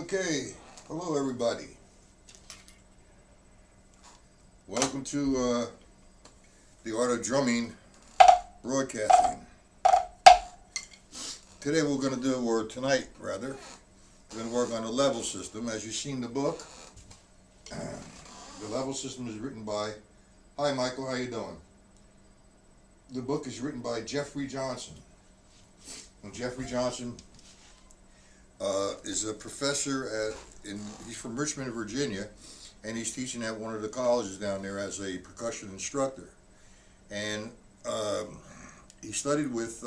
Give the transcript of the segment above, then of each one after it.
Okay, hello everybody. Welcome to the Art of Drumming Broadcasting. Today we're going to do, or tonight rather, we're going to work on the level system. As you've seen the book, the level system is written by, hi Michael, how you doing? The book is written by Jeffrey Johnson. And Jeffrey Johnson is a professor he's from Richmond, Virginia, and he's teaching at one of the colleges down there as a percussion instructor. And he studied with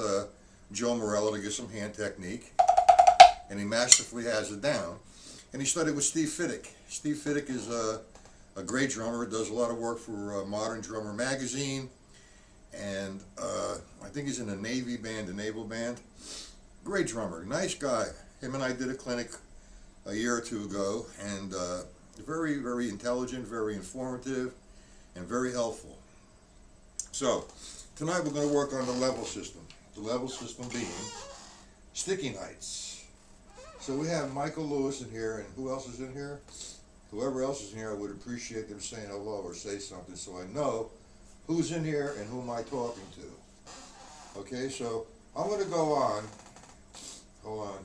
Joe Morello to get some hand technique, and he masterfully has it down. And he studied with Steve Fiddick. Steve Fiddick is a great drummer, does a lot of work for Modern Drummer magazine, and I think he's in a Navy band, a naval band. Great drummer, nice guy. Him and I did a clinic a year or two ago, and very, very intelligent, very informative, and very helpful. So, tonight we're going to work on the level system. The level system being sticking heights. So we have Michael Lewis in here, and who else is in here? Whoever else is in here, I would appreciate them saying hello or say something so I know who's in here and who am I talking to. Okay, so I'm going to go on. Hold on.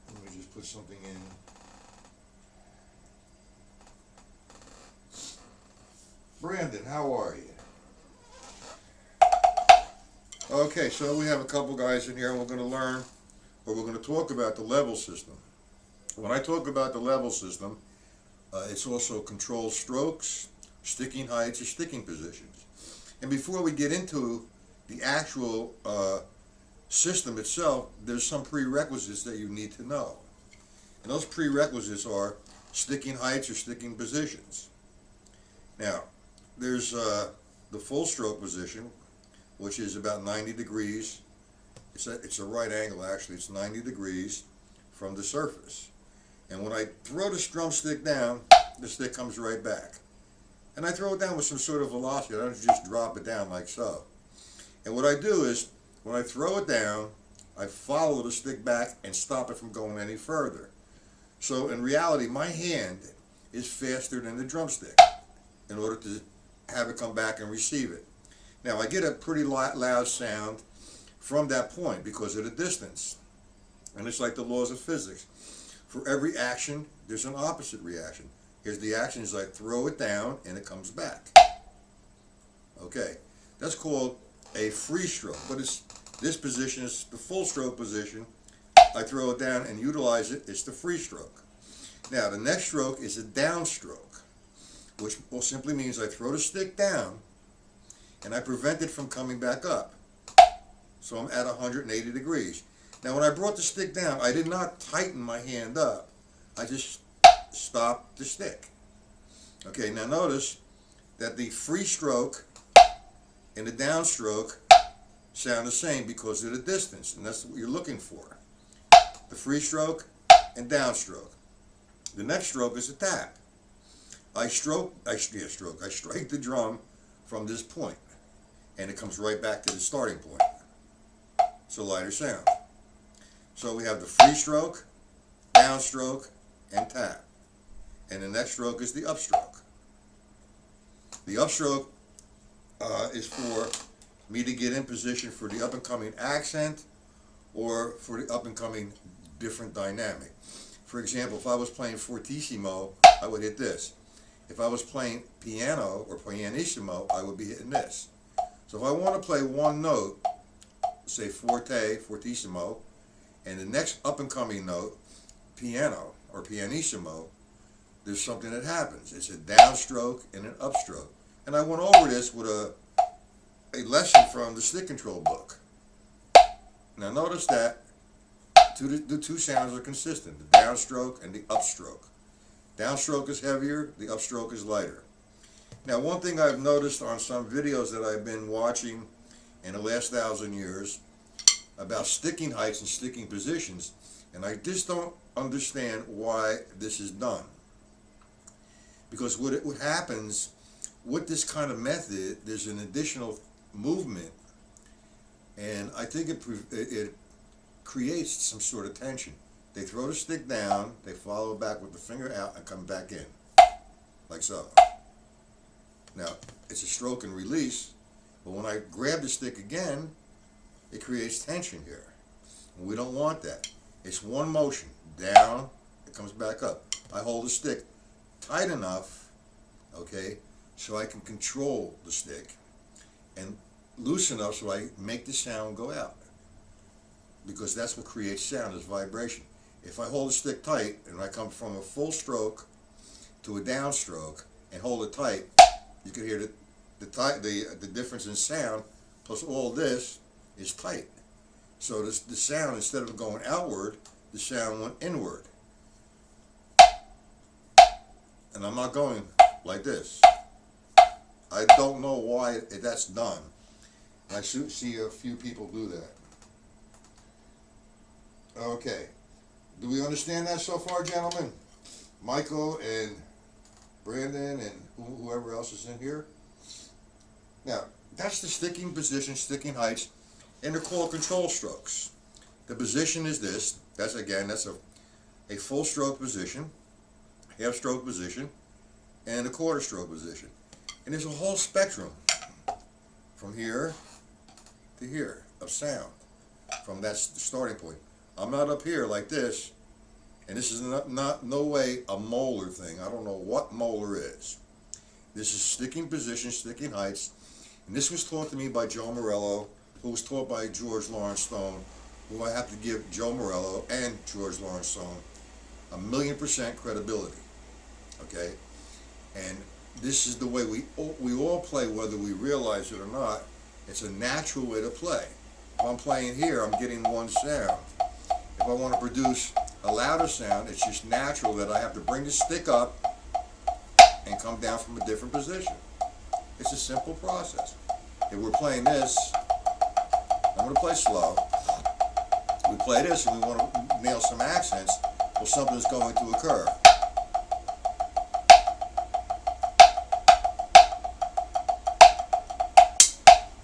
Let me just put something in. Brandon, how are you? Okay, so we have a couple guys in here, and we're going to learn, or we're going to talk about the level system. When I talk about the level system, it's also controlled strokes, sticking heights, or sticking positions. And before we get into the actual system itself, there's some prerequisites that you need to know. And those prerequisites are sticking heights or sticking positions. Now, there's the full stroke position, which is about 90 degrees. It's a right angle, actually. It's 90 degrees from the surface. And when I throw the drumstick down, the stick comes right back. And I throw it down with some sort of velocity. I don't just drop it down like so. And what I do is, when I throw it down, I follow the stick back and stop it from going any further. So in reality, my hand is faster than the drumstick in order to have it come back and receive it. Now I get a pretty loud sound from that point because of the distance. And it's like the laws of physics. For every action, there's an opposite reaction. Here's the action is I throw it down and it comes back. Okay, that's called a free stroke, but this position is the full stroke position. I throw it down and utilize it, it's the free stroke. Now the next stroke is a downstroke, which simply means I throw the stick down and I prevent it from coming back up. So I'm at 180 degrees. Now when I brought the stick down, I did not tighten my hand up. I just stopped the stick. Okay, now notice that the free stroke and the downstroke sound the same because of the distance, and that's what you're looking for. The free stroke and downstroke. The next stroke is a tap. I strike the drum from this point, and it comes right back to the starting point. It's a lighter sound. So we have the free stroke, downstroke, and tap. And the next stroke is the upstroke. The upstroke is for me to get in position for the up-and-coming accent or for the up-and-coming different dynamic. For example, if I was playing fortissimo, I would hit this. If I was playing piano or pianissimo, I would be hitting this. So if I want to play one note, say forte, fortissimo, and the next up-and-coming note, piano or pianissimo, there's something that happens. It's a downstroke and an upstroke. And I went over this with a lesson from the stick control book. Now notice that the two sounds are consistent, the downstroke and the upstroke. Downstroke is heavier, the upstroke is lighter. Now one thing I've noticed on some videos that I've been watching in the last 1,000 years about sticking heights and sticking positions, and I just don't understand why this is done. Because what happens with this kind of method, there's an additional movement, and I think it creates some sort of tension. they throw the stick down, they follow it back with the finger out and come back in, like so. Now, it's a stroke and release, but when I grab the stick again, it creates tension here. And we don't want that. It's one motion, down, it comes back up. I hold the stick tight enough, okay, so I can control the stick, and loose enough so I make the sound go out. Because that's what creates sound, is vibration. If I hold the stick tight and I come from a full stroke to a downstroke and hold it tight, you can hear the difference in sound, plus all this is tight. So the sound, instead of going outward, the sound went inward. And I'm not going like this. I don't know why that's done. I see a few people do that. Okay. Do we understand that so far, gentlemen? Michael and Brandon and whoever else is in here? Now, that's the sticking position, sticking heights, and they're called control strokes. The position is this. That's a full stroke position, half stroke position, and a quarter stroke position. And there's a whole spectrum from here to here of sound. From that starting point. I'm not up here like this, and this is no way a molar thing. I don't know what molar is. This is sticking position, sticking heights, and this was taught to me by Joe Morello, who was taught by George Lawrence Stone, who I have to give Joe Morello and George Lawrence Stone 1,000,000% credibility. Okay, and this is the way we all play, whether we realize it or not. It's a natural way to play. If I'm playing here, I'm getting one sound. If I want to produce a louder sound, it's just natural that I have to bring the stick up and come down from a different position. It's a simple process. If we're playing this, I'm going to play slow. We play this and we want to nail some accents, well, something's going to occur.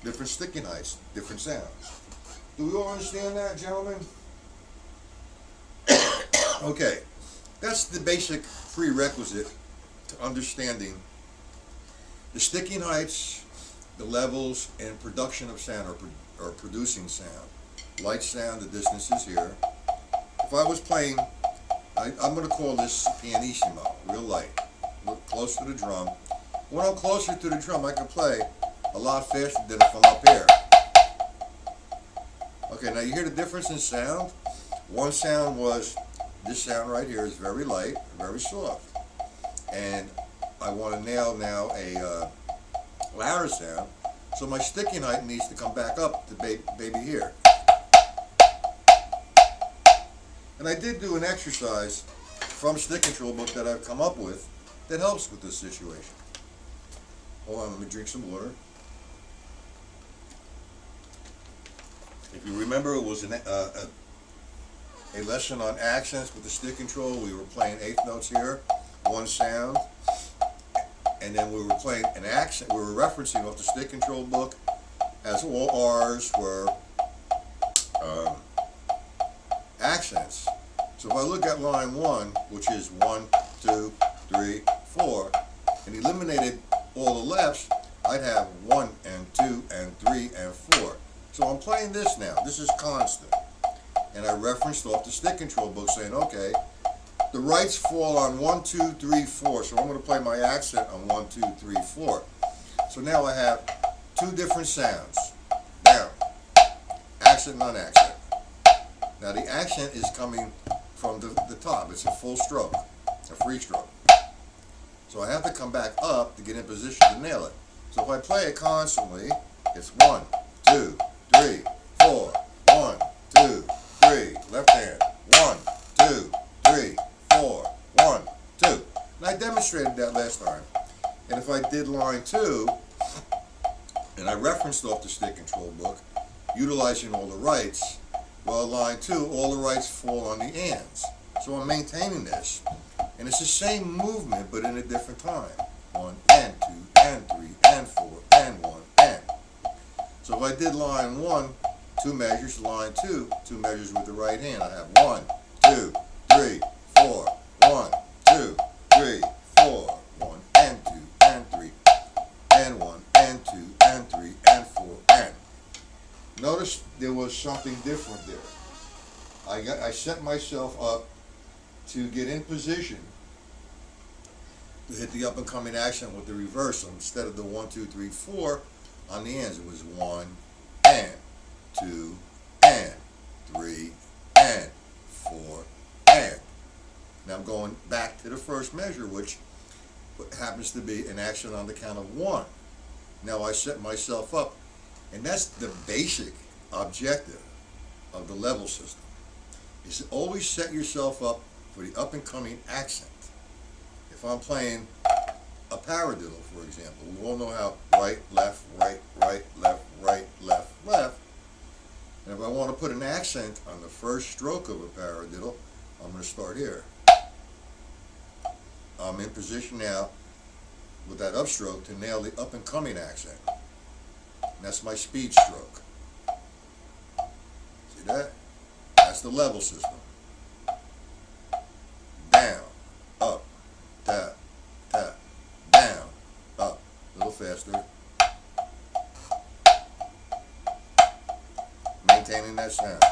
Different sticking heights, different sounds. Do we all understand that, gentlemen? Okay, that's the basic prerequisite to understanding the sticking heights, the levels, and production of sound, or producing sound. Light sound, the distance is here. If I was playing, I'm going to call this pianissimo, real light, look close to the drum. When I'm closer to the drum, I can play a lot faster than if I'm up here. Okay, now you hear the difference in sound? One sound was, this sound right here is very light, very soft. And I want to nail now a louder sound, so my sticking height needs to come back up to baby here. And I did do an exercise from a stick control book that I've come up with that helps with this situation. Hold on, let me drink some water. If you remember, it was a lesson on accents with the stick control. We were playing eighth notes here, one sound, and then we were playing an accent. We were referencing off the stick control book as all R's were accents. So if I look at line 1, which is 1, 2, 3, 4, and eliminated all the lefts, I'd have 1 and 2 and 3 and 4. So I'm playing this now. This is constant. And I referenced off the stick control book saying, okay, the rights fall on 1, 2, 3, 4. So I'm going to play my accent on 1, 2, 3, 4. So now I have two different sounds. Now, accent, non-accent. Now the accent is coming from the top. It's a full stroke, a free stroke. So I have to come back up to get in position to nail it. So if I play it constantly, it's 1, 2, 3, 4, 1, 2, 3, left hand, 1, 2, 3, 4, 1, 2. And I demonstrated that last time. And if I did line 2, and I referenced off the stick control book, utilizing all the rights, well, line 2, all the rights fall on the ands. So I'm maintaining this. And it's the same movement, but in a different time. 1 and 2 and 3 and 4 and 1 and. So if I did line 1, 2 measures, line 2, 2 measures with the right hand, I have 1, 2, 3, 4, 1, 2, 3, 4, 1, and 2, and 3, and 1, and 2, and 3, and 4, and. Notice there was something different there. I set myself up to get in position to hit the up and coming accent with the reversal instead of the 1, 2, 3, 4 on the ends. It was 1 and 2 and 3 and 4 and. Now I'm going back to the first measure, which happens to be an accent on the count of 1. Now I set myself up, and that's the basic objective of the level system, is to always set yourself up for the up and coming accent. If I'm playing a paradiddle, for example, we all know how right, left, left, left. And if I want to put an accent on the first stroke of a paradiddle, I'm going to start here. I'm in position now with that upstroke to nail the up and coming accent. And that's my speed stroke. See that? That's the level system. Down, up, tap, tap, down, up. A little faster. Maintaining that sound.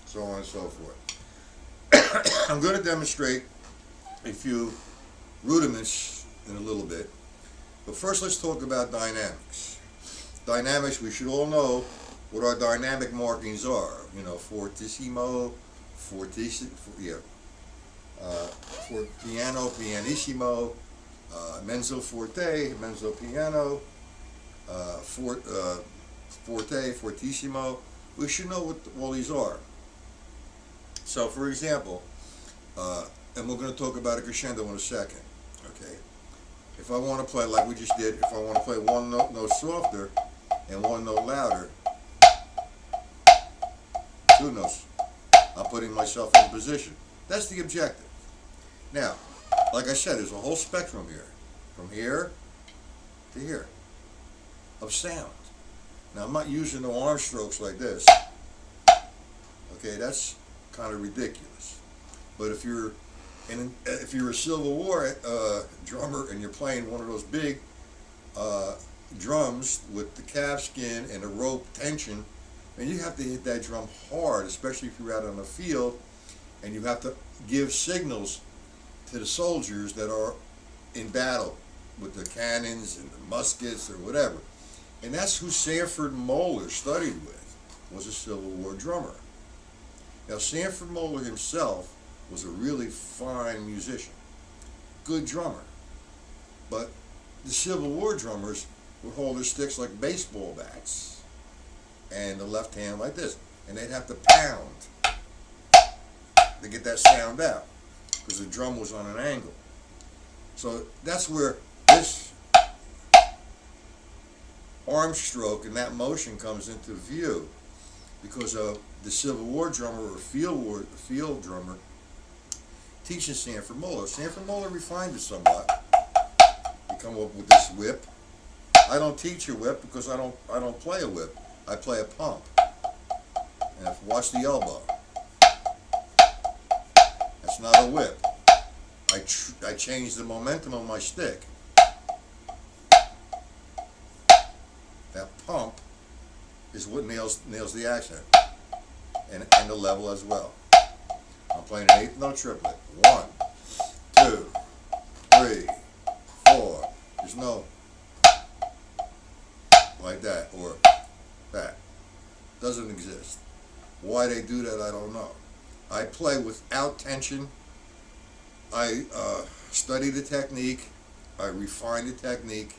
So on and so forth. I'm going to demonstrate a few rudiments in a little bit. But first let's talk about dynamics. Dynamics, we should all know what our dynamic markings are. You know, fortissimo, for piano, pianissimo, mezzo forte, mezzo piano, forte, fortissimo. We should know what all these are. So, for example, and we're going to talk about a crescendo in a second, okay? If I want to play like we just did, if I want to play one note softer and one note louder, 2 notes, I'm putting myself in position. That's the objective. Now, like I said, there's a whole spectrum here, from here to here, of sound. Now, I'm not using no arm strokes like this. Okay, that's kind of ridiculous. But if you're a Civil War drummer and you're playing one of those big drums with the calfskin and the rope tension, and you have to hit that drum hard, especially if you're out on the field, and you have to give signals to the soldiers that are in battle with the cannons and the muskets or whatever. And that's who Sanford Moeller studied with, was a Civil War drummer. Now, Sanford Moeller himself was a really fine musician, good drummer. But the Civil War drummers would hold their sticks like baseball bats, and the left hand like this, and they'd have to pound to get that sound out, because the drum was on an angle. So that's where this arm stroke and that motion comes into view, because of the Civil War drummer or field drummer teaching Sanford Moeller. Sanford Moeller refined it somewhat. He come up with this whip. I don't teach a whip because I don't play a whip. I play a pump. And if watch the elbow. That's not a whip. I change the momentum of my stick. That pump is what nails the accent and the level as well. I'm playing an 8th note triplet. 1, 2, 3, 4. There's no like that or that. Doesn't exist. Why they do that, I don't know. I play without tension. I study the technique. I refine the technique.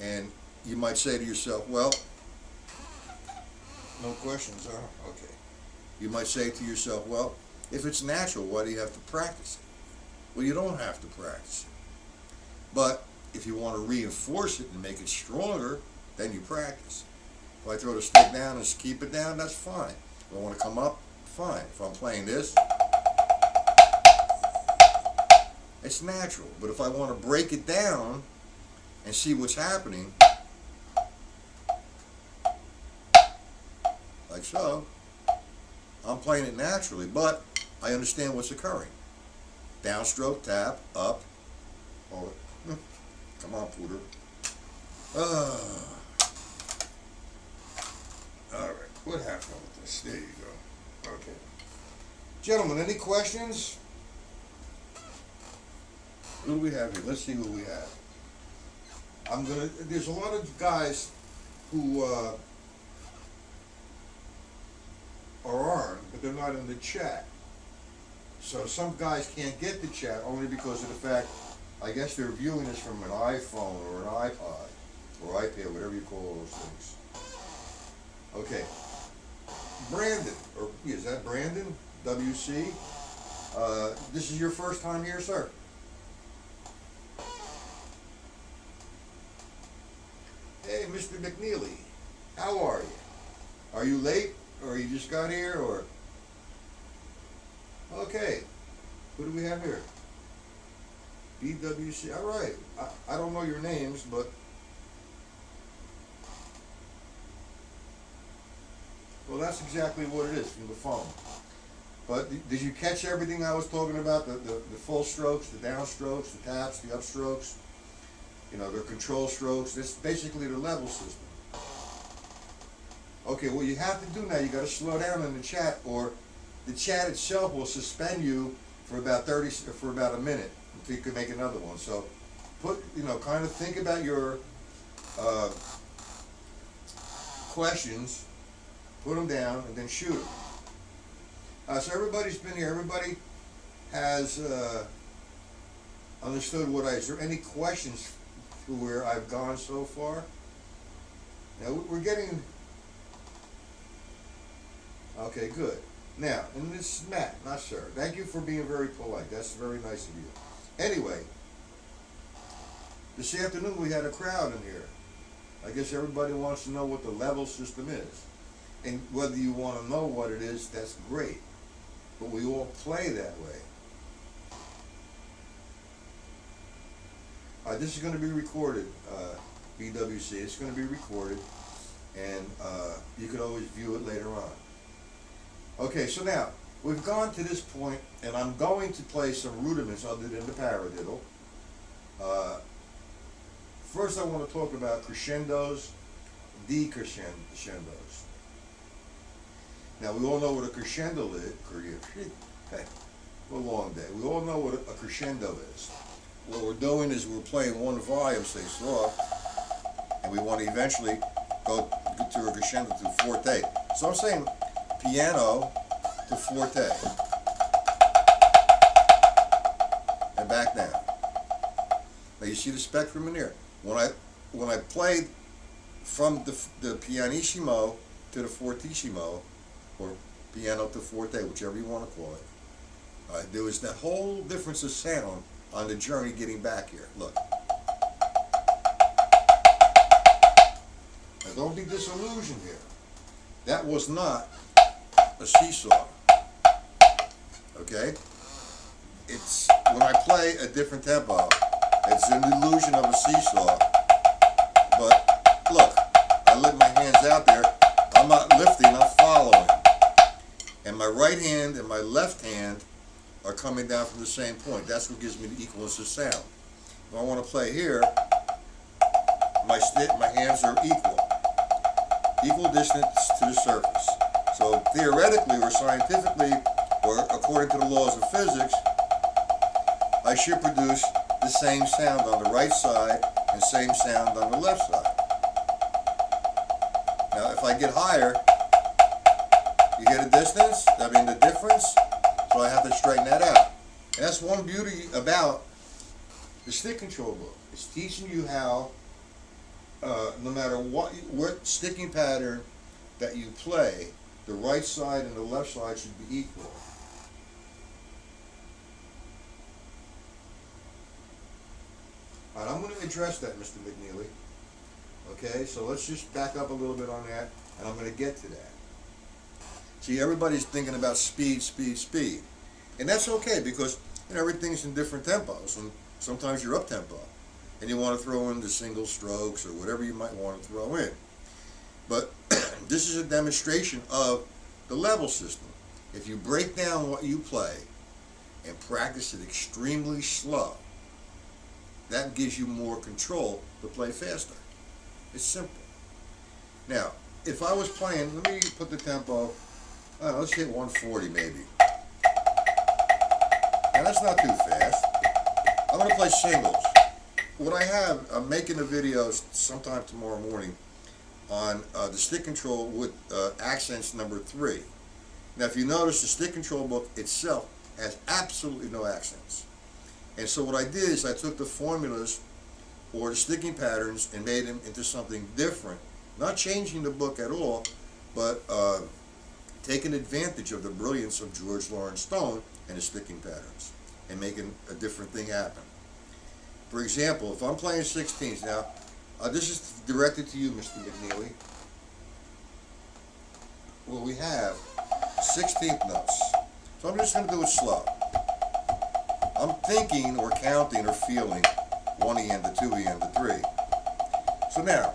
And you might say to yourself, well, no questions, huh? Okay. You might say to yourself, well, if it's natural, why do you have to practice it? Well, you don't have to practice it. But if you want to reinforce it and make it stronger, then you practice. If I throw the stick down and keep it down, that's fine. If I want to come up, fine. If I'm playing this, it's natural. But if I want to break it down and see what's happening, like so, I'm playing it naturally, but I understand what's occurring. Downstroke, tap, up. Oh, come on, Pooter. All right, what happened with this? There you go. Okay. Gentlemen, any questions? Who do we have here? Let's see who we have. There's a lot of guys who are on, but they're not in the chat. So some guys can't get the chat only because of the fact, I guess they're viewing this from an iPhone or an iPod or iPad, whatever you call those things. Okay. Brandon, or is that Brandon? WC? This is your first time here, sir? Hey, Mr. McNeely, how are you? Are you late, or you just got here, or? Okay, who do we have here? BWC, all right. I don't know your names, but well, that's exactly what it is from the phone. But did you catch everything I was talking about? The full strokes, the down strokes, the taps, the upstrokes? You know, their control strokes. This is basically the level system. Okay, what you have to do now, you got to slow down in the chat, or the chat itself will suspend you for about a minute until you can make another one. So, kind of think about your questions, put them down, and then shoot them. So everybody's been here. Everybody has understood what is there any questions to where I've gone so far? Now we're getting, okay, good. Now, and this is Matt, not sir. Thank you for being very polite. That's very nice of you. Anyway, this afternoon we had a crowd in here. I guess everybody wants to know what the level system is. And whether you want to know what it is, that's great. But we all play that way. This is going to be recorded, BWC. It's going to be recorded, and you can always view it later on. Okay, so now, we've gone to this point, and I'm going to play some rudiments other than the paradiddle. First I want to talk about crescendos, decrescendos. Now we all know what a crescendo is. Hey, a long day. We all know what a crescendo is. What we're doing is we're playing one volume, say soft, and we want to eventually go to a crescendo to forte. So I'm saying piano to forte, and back down. Now you see the spectrum in here. When I played from the pianissimo to the fortissimo, or piano to forte, whichever you want to call it, there was that whole difference of sound on the journey getting back here. Look. Now don't be disillusioned here. That was not a seesaw. Okay? It's when I play a different tempo, it's an illusion of a seesaw. But look, I lift my hands out there. I'm not lifting, I'm following. And my right hand and my left hand are coming down from the same point. That's what gives me the equalness of sound. If I want to play here, my hands are equal distance to the surface. So theoretically or scientifically, or according to the laws of physics, I should produce the same sound on the right side and same sound on the left side. Now if I get higher, you get a distance, the difference, so I have to straighten that out. And that's one beauty about the stick control book. It's teaching you how, no matter what sticking pattern that you play, the right side and the left side should be equal. All right, I'm going to address that, Mr. McNeely. Okay, so let's just back up a little bit on that, and I'm going to get to that. See, everybody's thinking about speed, speed, speed. And that's okay because everything's in different tempos, and sometimes you're up tempo and you want to throw in the single strokes or whatever you might want to throw in. But this is a demonstration of the level system. If you break down what you play and practice it extremely slow, that gives you more control to play faster. It's simple. Now, if I was playing, let me put the tempo, I don't know, let's hit 140 maybe. Now that's not too fast. I'm going to play singles. What I have, I'm making a video sometime tomorrow morning on the stick control with accents number 3. Now if you notice, the stick control book itself has absolutely no accents. And so what I did is I took the formulas or the sticking patterns and made them into something different. Not changing the book at all, but taking advantage of the brilliance of George Lawrence Stone and his sticking patterns and making a different thing happen. For example, if I'm playing 16ths now, this is directed to you, Mr. McNeely. Well, we have 16th notes. So I'm just going to do it slow. I'm thinking or counting or feeling 1 EN to 2 EN to 3. So now,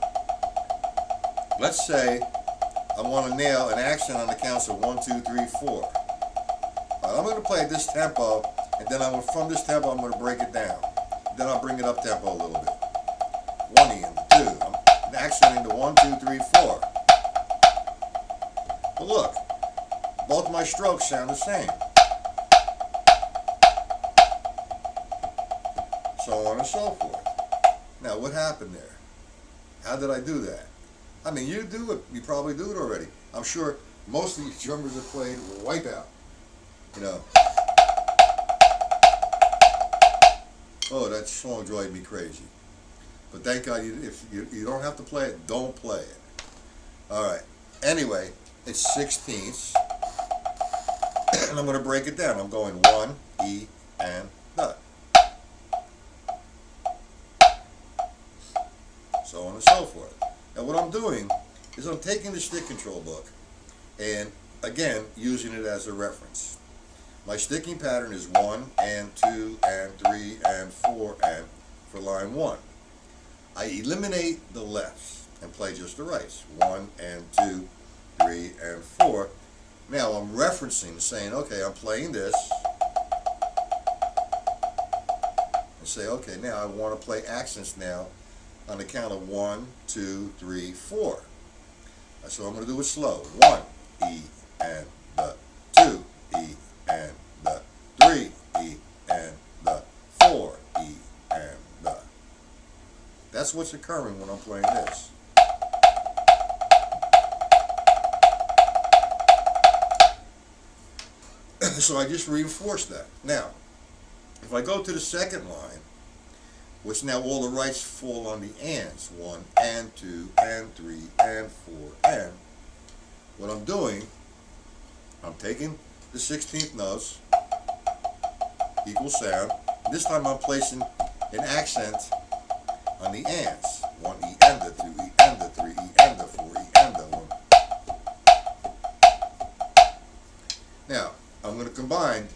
let's say I want to nail an accent on the counts of 1, 2, 3, 4. I'm going to play at this tempo, and then from this tempo I'm going to break it down. Then I'll bring it up tempo a little bit. 1 EN to 2. I'm accenting to 1, 2, 3, 4. But look, both my strokes sound the same. So on and so forth. Now, what happened there? How did I do that? I mean, you do it. You probably do it already. I'm sure most of these drummers that played Wipeout. You know. Oh, that song drove me crazy. But thank God, if you don't have to play it, don't play it. All right. Anyway, it's 16ths. And I'm going to break it down. I'm going 1, E, and the. So on and so forth. Now what I'm doing is I'm taking the stick control book and again using it as a reference. My sticking pattern is 1 and 2 and 3 and 4 and for line 1. I eliminate the lefts and play just the rights. 1 and 2, 3 and 4. Now I'm referencing, saying, okay, I'm playing this. And say, okay, now I want to play accents now on the count of 1, 2, 3, 4. So I'm going to do it slow. 1, E, and the 2, E, and the 3, E, and the 4, E, and the. That's what's occurring when I'm playing this. So I just reinforced that. Now, if I go to the second line, which now all the rights fall on the ands, 1 and 2 and 3 and 4 and. What I'm doing, I'm taking the 16th notes, equal sound. This time I'm placing an accent on the ands. 1 E and the 2 E and the 3 E and the 4 E and the 1. Now, I'm going to combine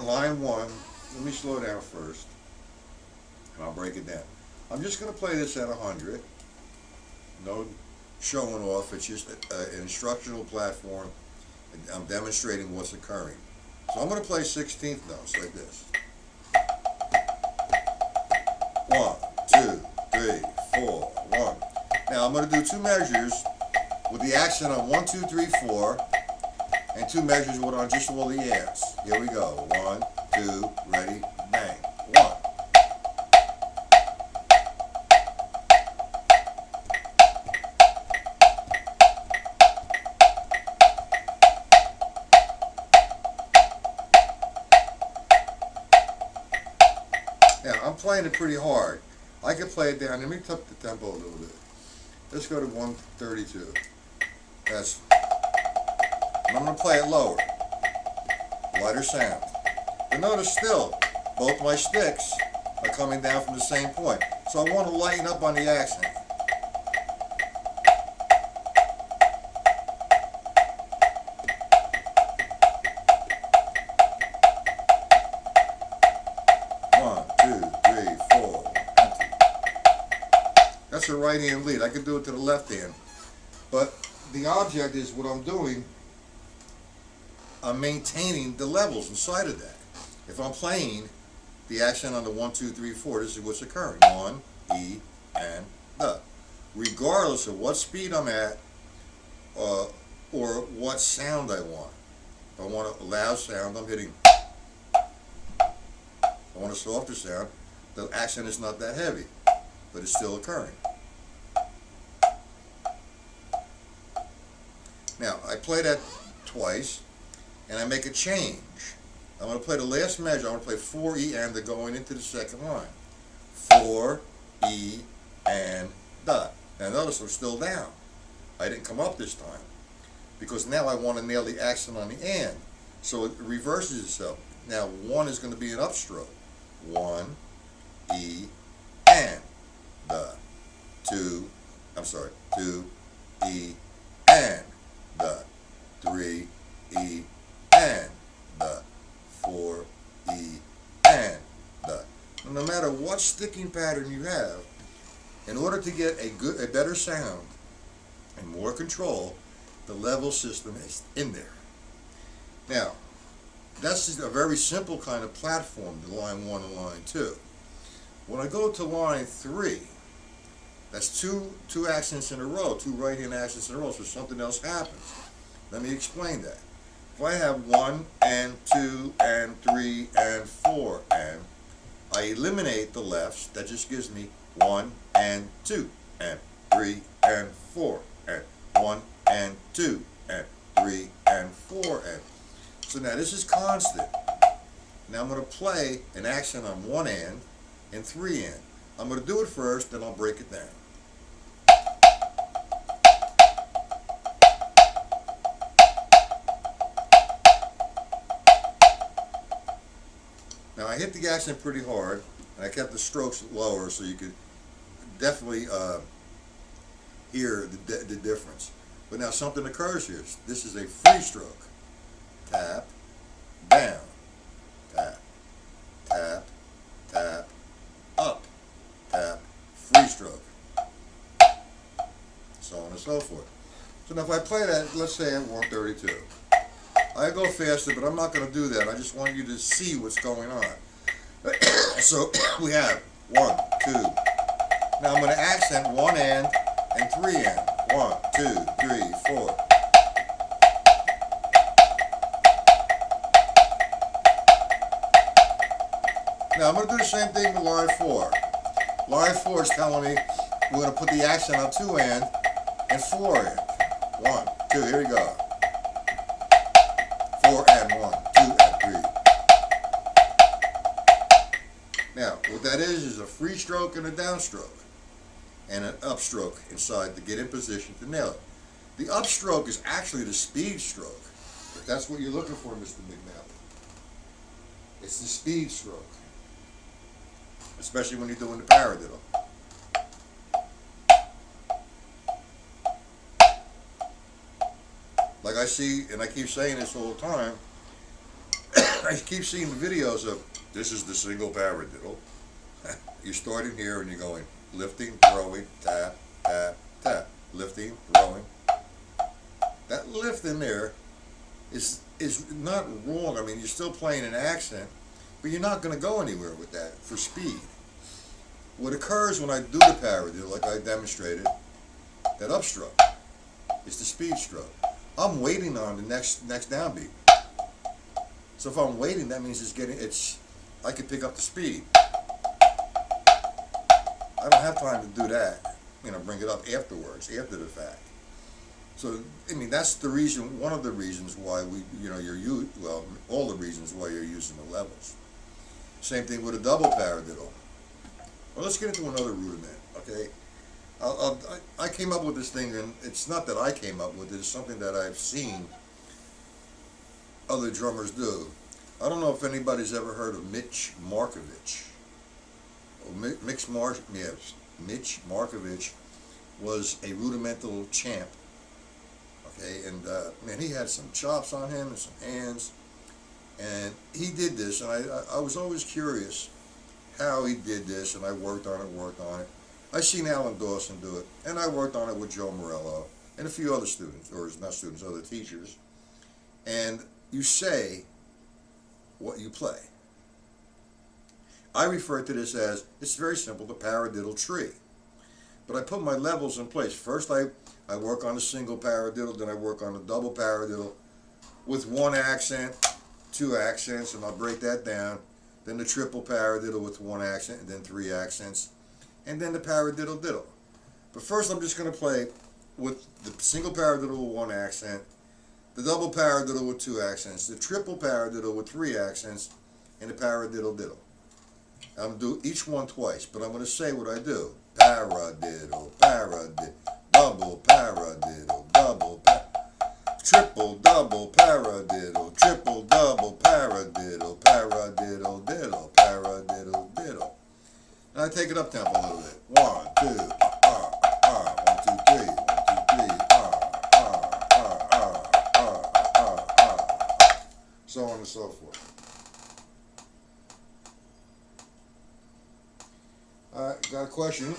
line 1. Let me slow down first. And I'll break it down. I'm just going to play this at 100. No showing off. It's just an instructional platform. I'm demonstrating what's occurring. So I'm going to play 16th notes like this. 1, 2, 3, 4, 1. Now I'm going to do 2 measures with the accent on 1, 2, 3, 4, and 2 measures with on just all the ands. Here we go. 1, 2, ready, bang. 1. Now, I'm playing it pretty hard. I can play it down. Let me up the tempo a little bit. Let's go to 132. That's. And I'm going to play it lower. Lighter sound. But notice still, both my sticks are coming down from the same point. So I want to lighten up on the accent. That's a right hand lead. I can do it to the left hand. But the object is what I'm doing. I'm maintaining the levels inside of that. If I'm playing the accent on the 1, 2, 3, 4, this is what's occurring. 1, E, and the. Regardless of what speed I'm at or what sound I want. If I want a loud sound, I'm hitting. If I want a softer sound, the accent is not that heavy, but it's still occurring. Now, I play that twice, and I make a change. I'm going to play the last measure. I'm going to play 4 E and the going into the second line. 4 E and the. Now notice I'm still down. I didn't come up this time because now I want to nail the accent on the and. So it reverses itself. Now 1 is going to be an upstroke. 1 E and the. 2 E and the. 3 E and the. 4 E and the. No matter what sticking pattern you have, in order to get a better sound and more control, the level system is in there. Now, that's just a very simple kind of platform, the line 1 and line 2. When I go to line 3, that's two accents in a row, 2 right-hand accents in a row, so something else happens. Let me explain that. If I have 1 and 2 and 3 and 4 and, I eliminate the lefts, that just gives me 1 and 2 and 3 and 4 and 1 and 2 and 3 and 4 and. So now this is constant. Now I'm going to play an accent on 1 and 3 and. I'm going to do it first, then I'll break it down. Now I hit the accent pretty hard, and I kept the strokes lower so you could definitely hear the difference. But now something occurs here. This is a free stroke. Tap, down, tap, tap, tap, up, tap, free stroke. So on and so forth. So now if I play that, let's say at 132. I go faster, but I'm not going to do that. I just want you to see what's going on. So we have 1, 2. Now I'm going to accent 1 and 3 and. 1, 2, 3, 4. Now I'm going to do the same thing with line 4. Line 4 is telling me we're going to put the accent on 2 and 4 and. 1, 2, here we go. 4 and 1, 2 and 3. Now, what that is a free stroke and a downstroke, and an upstroke inside to get in position to nail it. The upstroke is actually the speed stroke, if that's what you're looking for, Mr. McNally. It's the speed stroke, especially when you're doing the paradiddle. Like I see, and I keep saying this all the time, I keep seeing the videos of, this is the single paradiddle. You're starting here and you're going lifting, throwing, tap, tap, tap. Lifting, throwing. That lift in there is not wrong. I mean, you're still playing an accent, but you're not going to go anywhere with that for speed. What occurs when I do the paradiddle, like I demonstrated, that upstroke, is the speed stroke. I'm waiting on the next downbeat. So if I'm waiting, that means I can pick up the speed. I don't have time to do that, bring it up afterwards, after the fact. So, I mean, that's the reason, one of the reasons why all the reasons why you're using the levels. Same thing with a double paradiddle. Well, let's get into another rudiment, okay? I came up with this thing, and it's not that I came up with it, it's something that I've seen other drummers do. I don't know if anybody's ever heard of Mitch Markovich. Mitch Markovich was a rudimental champ. Okay, and man, he had some chops on him and some hands, and he did this, and I was always curious how he did this, and I worked on it. I seen Alan Dawson do it, and I worked on it with Joe Morello and a few other students, or not students, other teachers. And you say what you play. I refer to this as, it's very simple, the paradiddle tree. But I put my levels in place. First I work on a single paradiddle, then I work on a double paradiddle with one accent, two accents, and I'll break that down. Then the triple paradiddle with one accent, and then three accents, and then the paradiddle diddle. But first I'm just going to play with the single paradiddle with one accent, the double paradiddle with two accents, the triple paradiddle with three accents, and the paradiddle diddle. I'm going to do each one twice, but I'm going to say what I do. Paradiddle, paradiddle, double paradiddle, double triple double paradiddle, triple double paradiddle, paradiddle diddle, paradiddle diddle. And I take it up tempo a little bit. 1, 2, 1, 2, 3, 1, 2, 3, so on and so forth. Got a question.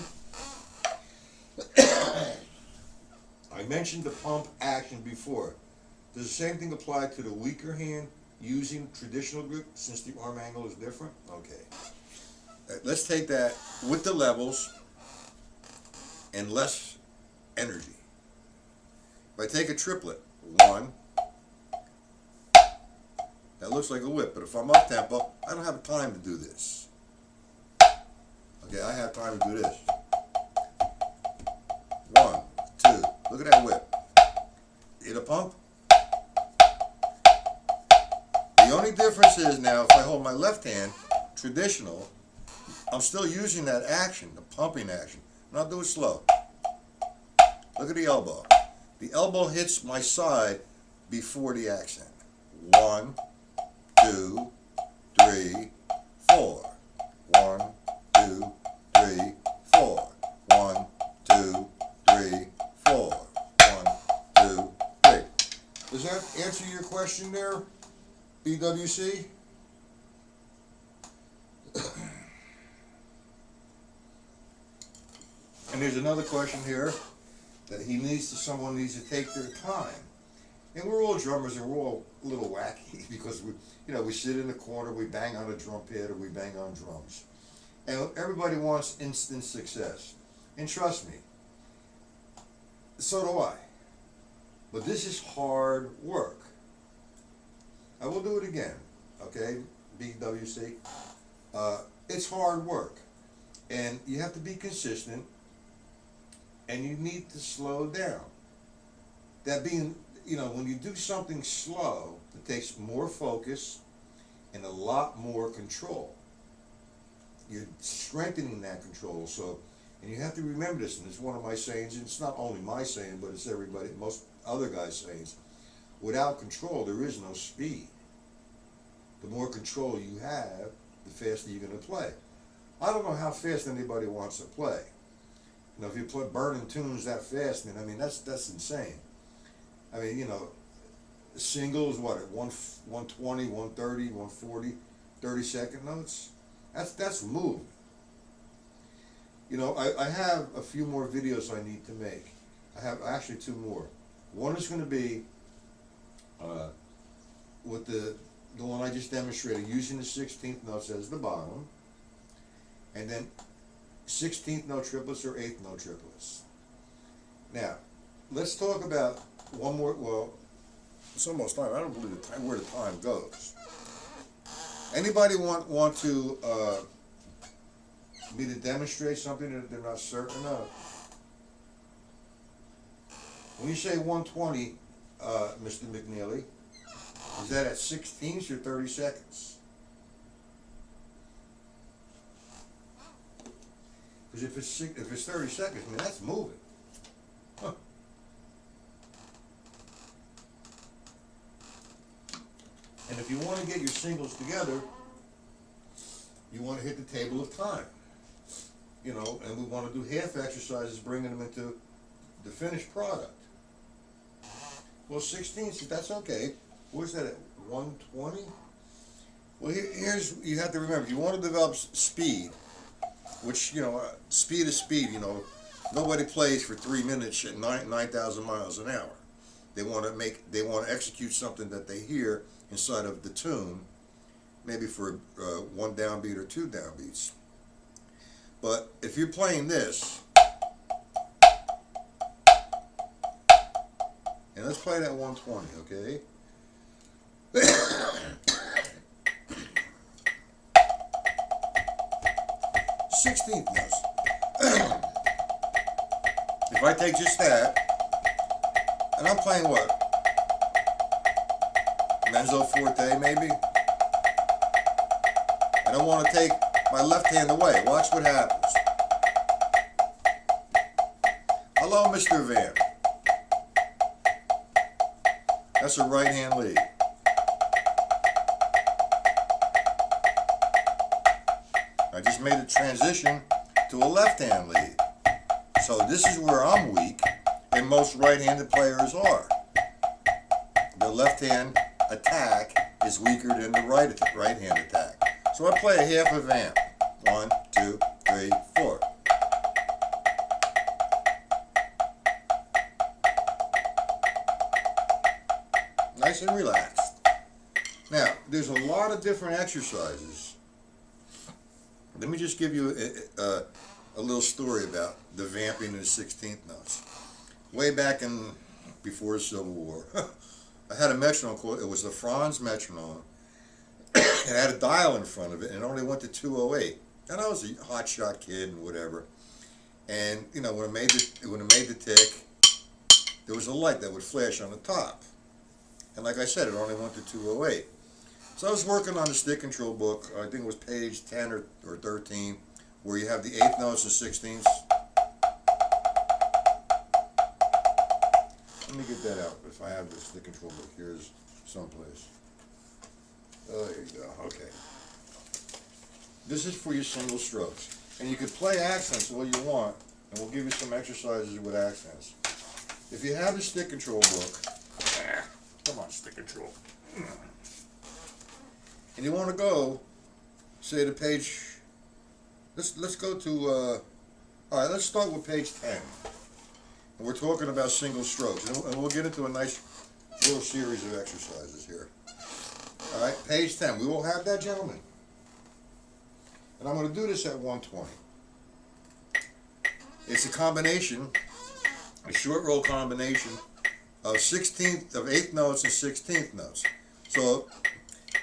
I mentioned the pump action before. Does the same thing apply to the weaker hand using traditional grip since the arm angle is different? Okay. Let's take that with the levels and less energy. If I take a triplet, 1, that looks like a whip, but if I'm up tempo, I don't have time to do this. Okay, I have time to do this. 1, 2, look at that whip. Hit a pump. The only difference is now if I hold my left hand, traditional, I'm still using that action, the pumping action. And I'll do it slow. Look at the elbow. The elbow hits my side before the accent. 1, 2, 3, 4. 1, 2, 3, 4. 1, 2, 3, 4. 1, 2, 3. Does that answer your question there, BWC? And there's another question here that someone needs to take their time. And we're all drummers and we're all a little wacky because we sit in the corner, we bang on a drum pad or we bang on drums. And everybody wants instant success. And trust me, so do I. But this is hard work. I will do it again, okay, BWC? It's hard work. And you have to be consistent and you need to slow down. That being, when you do something slow, it takes more focus and a lot more control. You're strengthening that control. So, and you have to remember this, and it's one of my sayings, and it's not only my saying, but it's most other guys' sayings. Without control, there is no speed. The more control you have, the faster you're going to play. I don't know how fast anybody wants to play. If you put burning tunes that fast, that's insane. Singles, what, at 120, 130, 140, 30-second notes? That's moving. I have a few more videos I need to make. I have actually 2 more. One is going to be with the one I just demonstrated, using the 16th notes as the bottom, and then 16th note triplets or 8th note triplets. Now, let's talk about one more. Well, it's almost time. I don't believe where the time goes. Anybody want to me to demonstrate something that they're not certain of? When you say 120, Mr. McNeely, is that at 16ths or 30 seconds? Because if it's 30 seconds, that's moving. Huh. And if you want to get your singles together, you want to hit the table of time. And we want to do half exercises, bringing them into the finished product. Well, 16ths, that's okay. Where's that at? 120? Well, you have to remember, if you want to develop speed, which, speed is speed, nobody plays for 3 minutes at 9,000 miles an hour. They want to execute something that they hear inside of the tune, maybe for one downbeat or two downbeats. But if you're playing this, and let's play that 120, okay? 16th notes. If I take just that, and I'm playing what? Mezzo forte, maybe? And I want to take my left hand away. Watch what happens. Hello, Mr. Van. That's a right hand lead. I just made a transition to a left hand lead. So this is where I'm weak, and most right-handed players are. The left-hand attack is weaker than the right-hand attack. So I play a half a vamp. 1, 2, 3, 4. Nice and relaxed. Now, there's a lot of different exercises. Let me just give you a little story about the vamping in the 16th notes. Way back in before the Civil War, I had a metronome called, it was the Franz metronome. It had a dial in front of it, and it only went to 208. And I was a hotshot kid and whatever. And you know, when it made the tick, there was a light that would flash on the top. And like I said, it only went to 208. So I was working on the stick control book. I think it was page 10 or 13. Where you have the 8th notes and 16ths. Let me get that out. If I have this, the control book, here's someplace. Oh, there you go. Okay. This is for your single strokes. And you could play accents all you want, and we'll give you some exercises with accents. If you have the stick control book, come on, stick control. And you want to go, say, to page. Let's go to, all right, let's start with page 10. And we're talking about single strokes. And we'll get into a nice little series of exercises here. All right, page 10. We will have that, gentlemen. And I'm going to do this at 120. It's a combination, a short roll combination of 8th notes and 16th notes. So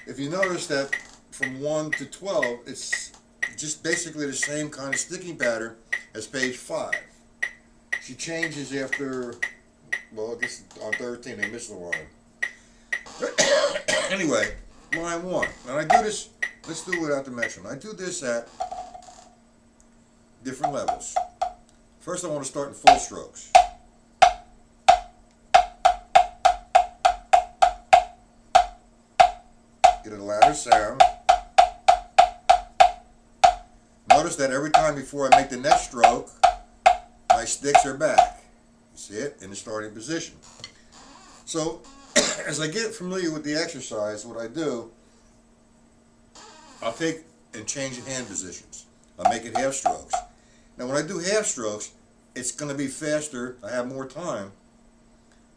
if you notice that from 1 to 12, it's just basically the same kind of sticking pattern as page 5. She changes after, well, I guess on 13 they missed the line. Anyway, line 1. And I do this, let's do it without the metronome. I do this at different levels. First I want to start in full strokes. Get a louder sound. Notice that every time before I make the next stroke, my sticks are back. You see it? In the starting position. So, as I get familiar with the exercise, what I do, I'll take and change the hand positions. I'll make it half strokes. Now when I do half strokes, it's going to be faster. I have more time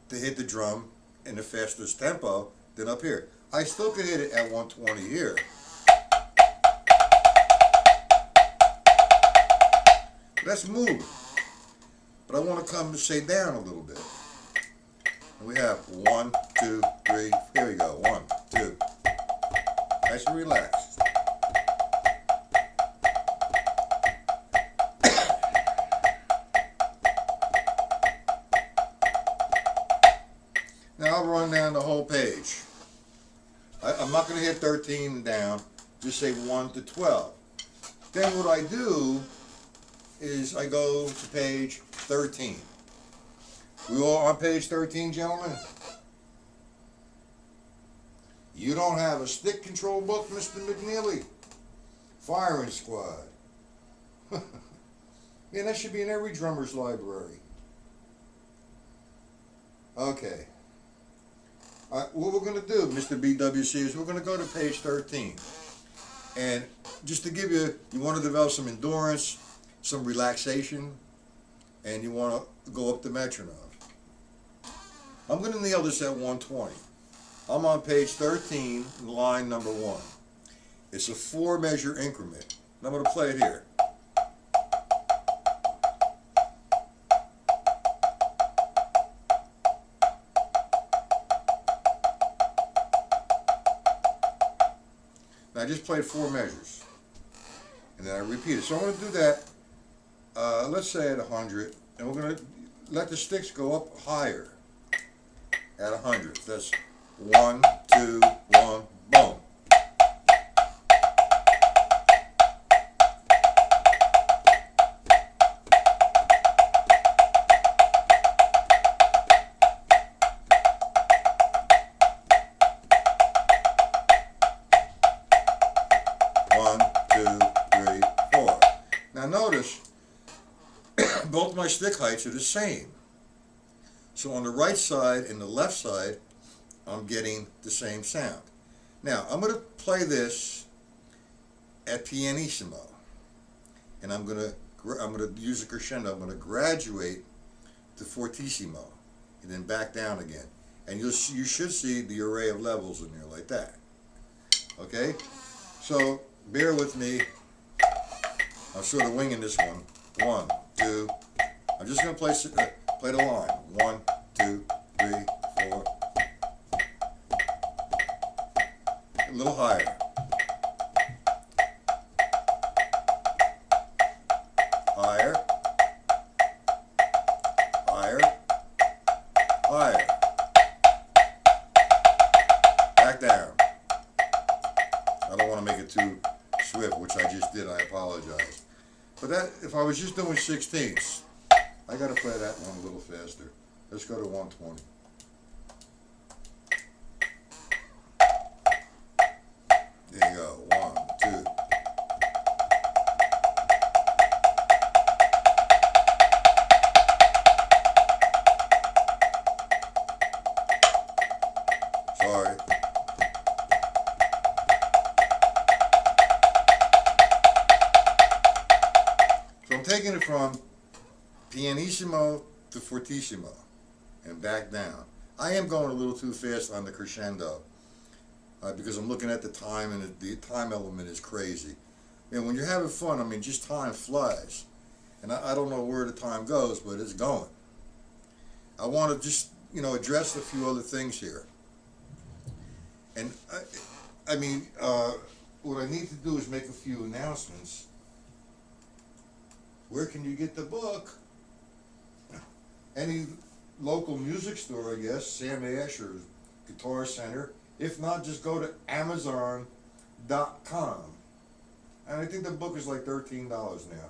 to hit the drum in the fastest tempo than up here. I still can hit it at 120 here. That's moving. But I want to come and say down a little bit. And we have 1, 2, 3. Here we go. 1, 2. Nice and relaxed. Now I'll run down the whole page. I'm not going to hit 13 down. Just say 1 to 12. Then what I do is I go to page 13. We all on page 13, gentlemen? You don't have a stick control book, Mr. McNeely? Firing squad. Yeah, that should be in every drummer's library. Okay. What we're going to do, Mr. BWC, is we're going to go to page 13. And just to give you, you want to develop some endurance, some relaxation, and you want to go up the metronome. I'm going to nail this at 120. I'm on page 13, line number 1. It's a 4-measure increment. And I'm going to play it here. Now I just played 4 measures. And then I repeat it. So I'm going to do that, let's say at 100. And we're going to let the sticks go up higher at 100. That's 1, 2, 1, boom. Now notice, both my stick heights are the same. So on the right side and the left side, I'm getting the same sound. Now I'm going to play this at pianissimo, and I'm going to use a crescendo. I'm going to graduate to fortissimo, and then back down again. And you should see the array of levels in there like that. Okay, so bear with me. I'm sort of winging this one. 1, 2. I'm just going to play the line. 1, 2, 3, 4. A little higher. Higher. Higher. Higher. Back down. I don't want to make it too swift, which I just did. I apologize. But that, if I was just doing 16ths, I got to play that one a little faster. Let's go to 120. There you go. 1, 2. Sorry. So I'm taking it from pianissimo to fortissimo and back down. I am going a little too fast on the crescendo because I'm looking at the time, and the time element is crazy. And when you're having fun, I mean, just time flies. And I don't know where the time goes, but it's going. I want to just, address a few other things here. And I mean, what I need to do is make a few announcements. Where can you get the book? Any local music store, I guess, Sam Ash or Guitar Center. If not, just go to Amazon.com. And I think the book is like $13 now.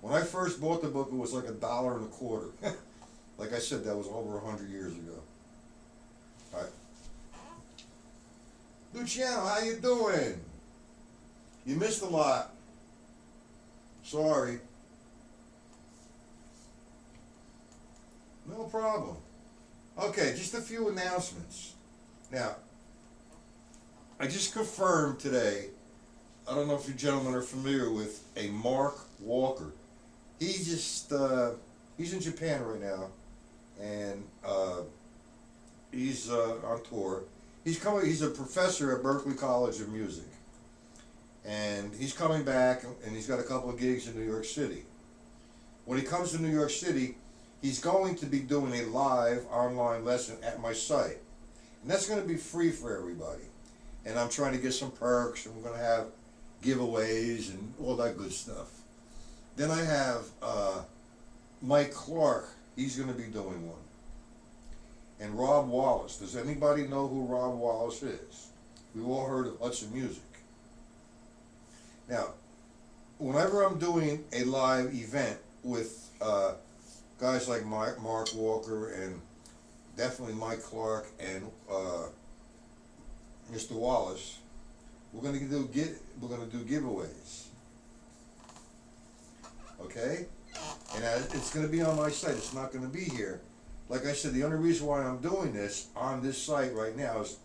When I first bought the book, it was like $1.25. Like I said, that was over 100 years ago. All right. Luciano, how you doing? You missed a lot. Sorry. No problem. Okay, just a few announcements. Now, I just confirmed today, I don't know if you gentlemen are familiar with a Mark Walker. He's in Japan right now, and he's on tour. He's a professor at Berklee College of Music. And he's coming back, and he's got a couple of gigs in New York City. When he comes to New York City, he's going to be doing a live online lesson at my site. And that's going to be free for everybody. And I'm trying to get some perks, and we're going to have giveaways and all that good stuff. Then I have Mike Clark. He's going to be doing one. And Rob Wallace. Does anybody know who Rob Wallace is? We've all heard of Hudson Music. Now, whenever I'm doing a live event with guys like Mark Walker and definitely Mike Clark and Mr. Wallace, we're going to do giveaways. Okay? And it's going to be on my site. It's not going to be here. Like I said, the only reason why I'm doing this on this site right now is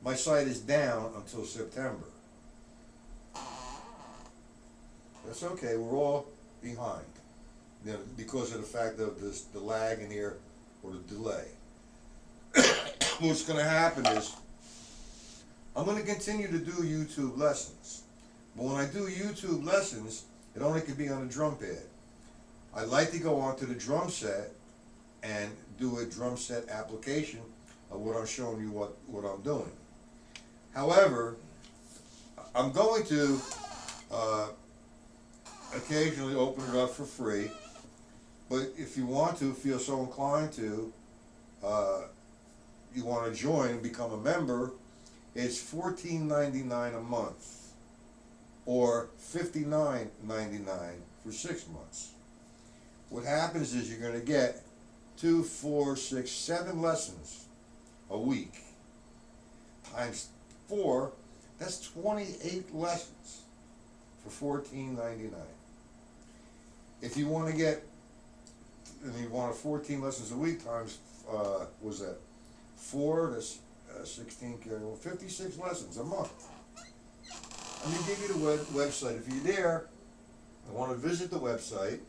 my site is down until September. That's okay. We're all behind, because of the fact of the lag in here or the delay. What's going to happen is I'm going to continue to do YouTube lessons. But when I do YouTube lessons, it only can be on a drum pad. I'd like to go onto the drum set and do a drum set application of what I'm showing you what I'm doing. However, I'm going to occasionally open it up for free, but if you want to, feel so inclined to, you want to join and become a member, it's $14.99 a month or $59.99 for 6 months. What happens is you're going to get 2, 4, 6, 7 lessons a week times 4, that's 28 lessons for $14.99. If you want to get, and you want 14 lessons a week times, was that 4? That's 16, 56 lessons a month. I'm going to give you the website. If you're there and want to visit the website,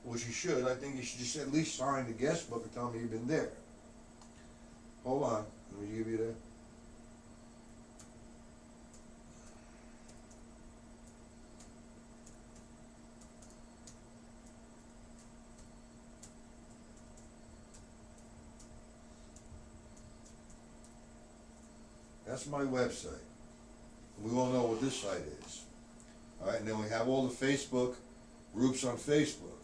which you should, I think you should just at least sign the guest book and tell me you've been there. Hold on, let me give you the. That's my website. We all know what this site is. All right, and then we have all the Facebook groups on Facebook.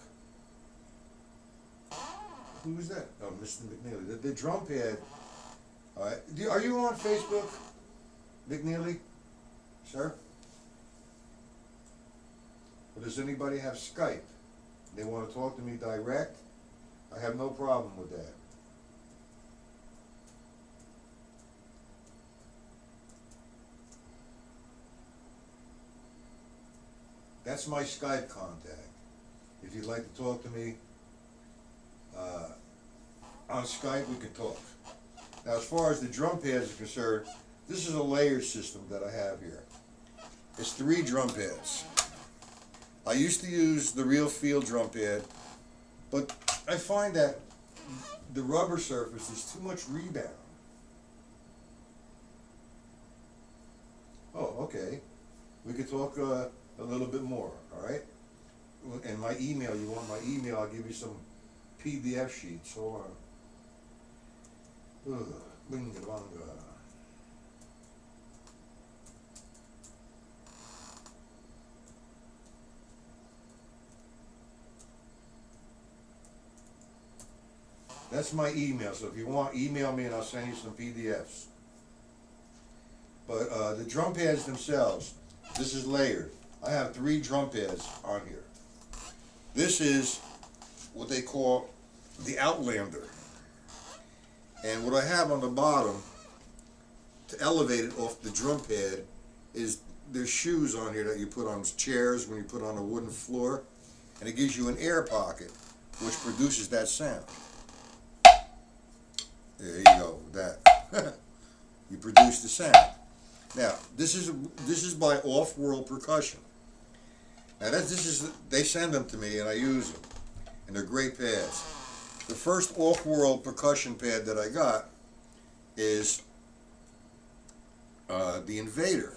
Who's that? Oh, Mr. McNeely. The drum pad. All right. Are you on Facebook, McNeely, sir? Or does anybody have Skype? They want to talk to me direct? I have no problem with that. That's my Skype contact. If you'd like to talk to me on Skype, we can talk. Now, as far as the drum pads are concerned, this is a layered system that I have here. It's 3 drum pads. I used to use the real feel drum pad, but I find that the rubber surface is too much rebound. Oh, okay. We could talk a little bit more, all right? And my email, you want my email, I'll give you some PDF sheets. Hold on. Binga bonga. That's my email, so if you want, email me and I'll send you some PDFs. But the drum pads themselves, this is layered. I have 3 drum pads on here. This is what they call the Outlander. And what I have on the bottom to elevate it off the drum pad is there's shoes on here that you put on chairs when you put on a wooden floor, and it gives you an air pocket which produces that sound. There you go, that. You produce the sound. Now, this is by Off-World Percussion. Now they send them to me and I use them, and they're great pads. The first Off-World Percussion pad that I got is the Invader.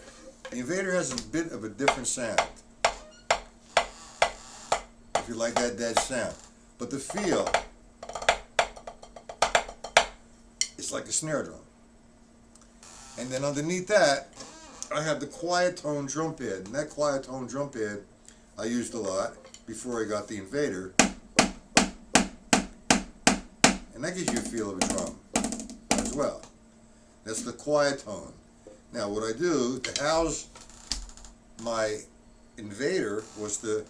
The Invader has a bit of a different sound, if you like that dead sound. But the feel, it's like a snare drum. And then underneath that, I have the Quiet Tone drum pad. And that Quiet Tone drum pad I used a lot before I got the Invader. And that gives you a feel of a drum as well. That's the Quiet Tone. Now what I do to house my Invader was to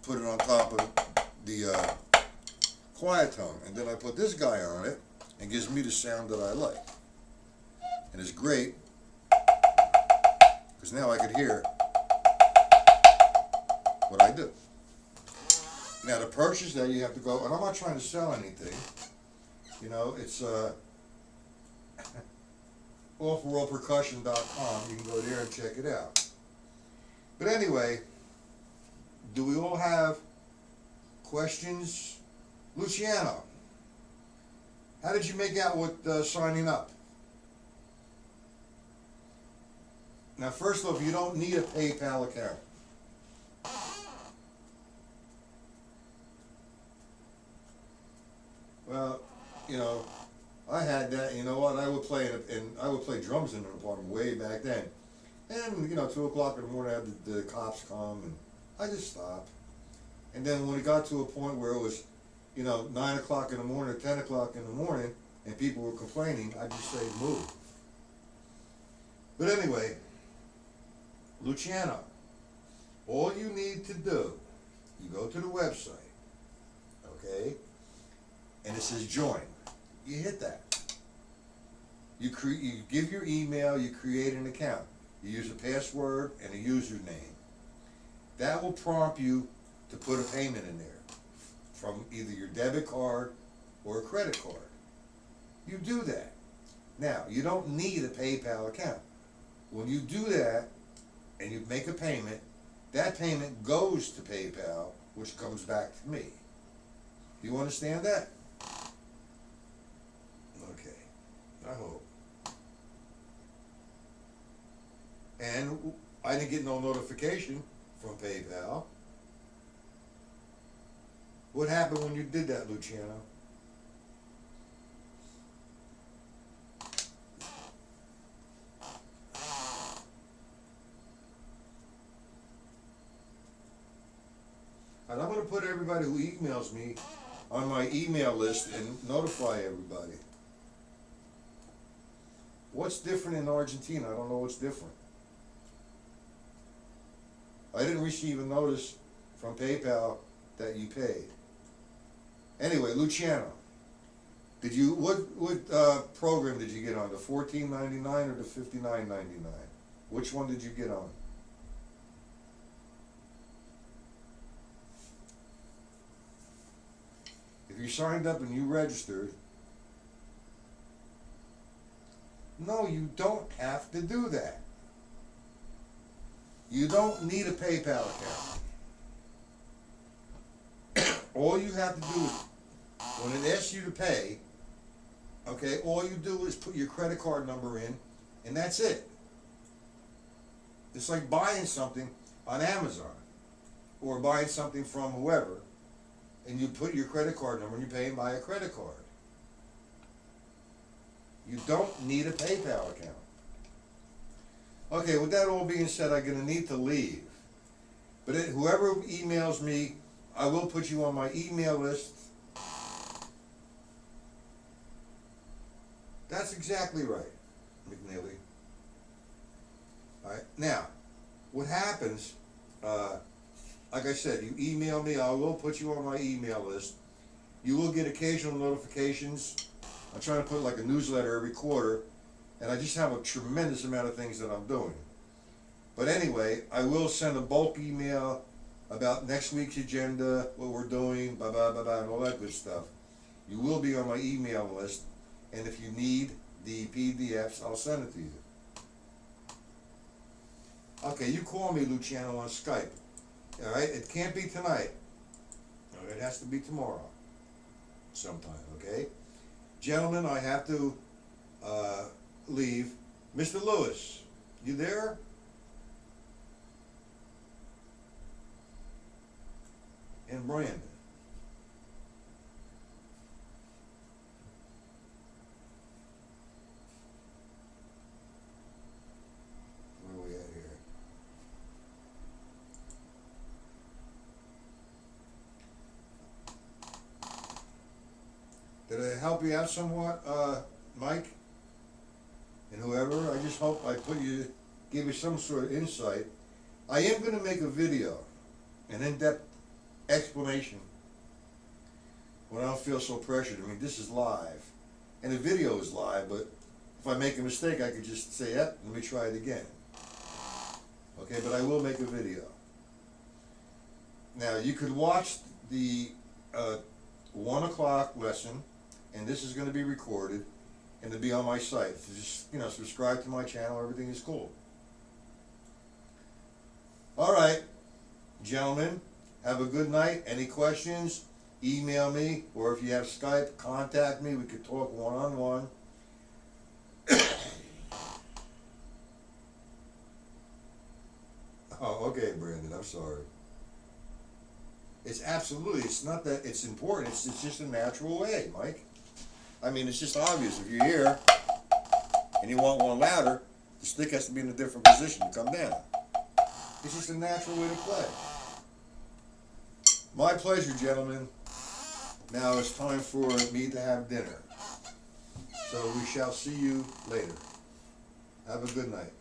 put it on top of the Quiet Tone. And then I put this guy on it and it gives me the sound that I like. And it's great because now I could hear what I do. Now to purchase that, you have to go, and I'm not trying to sell anything, you know, it's offworldpercussion.com. You can go there and check it out. But anyway, do we all have questions? Luciano, how did you make out with signing up? Now, first off, you don't need a PayPal account. Well, you know, I had that. You know what? I would play I would play drums in an apartment way back then. And 2 o'clock in the morning, I had the cops come, and I just stopped. And then when it got to a point where it was, 9 o'clock in the morning or 10 o'clock in the morning, and people were complaining, I just say move. But anyway, Luciano, all you need to do, you go to the website, okay, and it says join. You hit that. You give your email, you create an account. You use a password and a username. That will prompt you to put a payment in there from either your debit card or a credit card. You do that. Now, you don't need a PayPal account. When you do that and you make a payment, that payment goes to PayPal, which comes back to me. Do you understand that? Okay, I hope. And I didn't get no notification from PayPal. What happened when you did that, Luciano? And I'm going to put everybody who emails me on my email list and notify everybody. What's different in Argentina? I don't know what's different. I didn't receive a notice from PayPal that you paid. Anyway, Luciano, what program did you get on? The $14.99 or the $59.99? Which one did you get on? If you signed up and you registered, no, you don't have to do that. You don't need a PayPal account. All you have to do is, when it asks you to pay, okay, all you do is put your credit card number in, and that's it. It's like buying something on Amazon, or buying something from whoever, and you put your credit card number and you pay by a credit card. You don't need a PayPal account. Okay, with that all being said, I'm going to need to leave. But whoever emails me, I will put you on my email list. That's exactly right, McNeely. All right, now, what happens, like I said, you email me, I will put you on my email list. You will get occasional notifications. I'm trying to put like a newsletter every quarter, and I just have a tremendous amount of things that I'm doing. But anyway, I will send a bulk email about next week's agenda, what we're doing, blah, blah, blah, blah, and all that good stuff. You will be on my email list, and if you need the PDFs, I'll send it to you. Okay, you call me, Luciano, on Skype. All right, it can't be tonight. It has to be tomorrow sometime, okay? Gentlemen, I have to leave. Mr. Lewis, you there? And Brandon. Where are we at here? Did I help you out somewhat, Mike? And whoever, I just hope I gave you some sort of insight. I am going to make a video, an in-depth explanation, when I don't feel so pressured. I mean, this is live, and the video is live, but if I make a mistake, I could just say, yep, let me try it again. Okay, but I will make a video. Now, you could watch the 1 o'clock lesson, and this is going to be recorded, and it'll be on my site. So just, subscribe to my channel, everything is cool. All right, gentlemen, have a good night. Any questions, email me, or if you have Skype, contact me. We could talk one-on-one. I'm sorry. It's absolutely, it's not that it's important, it's just a natural way, Mike. I mean, it's just obvious. If you're here and you want one louder, the stick has to be in a different position to come down. It's just a natural way to play. My pleasure, gentlemen. Now it's time for me to have dinner. So we shall see you later. Have a good night.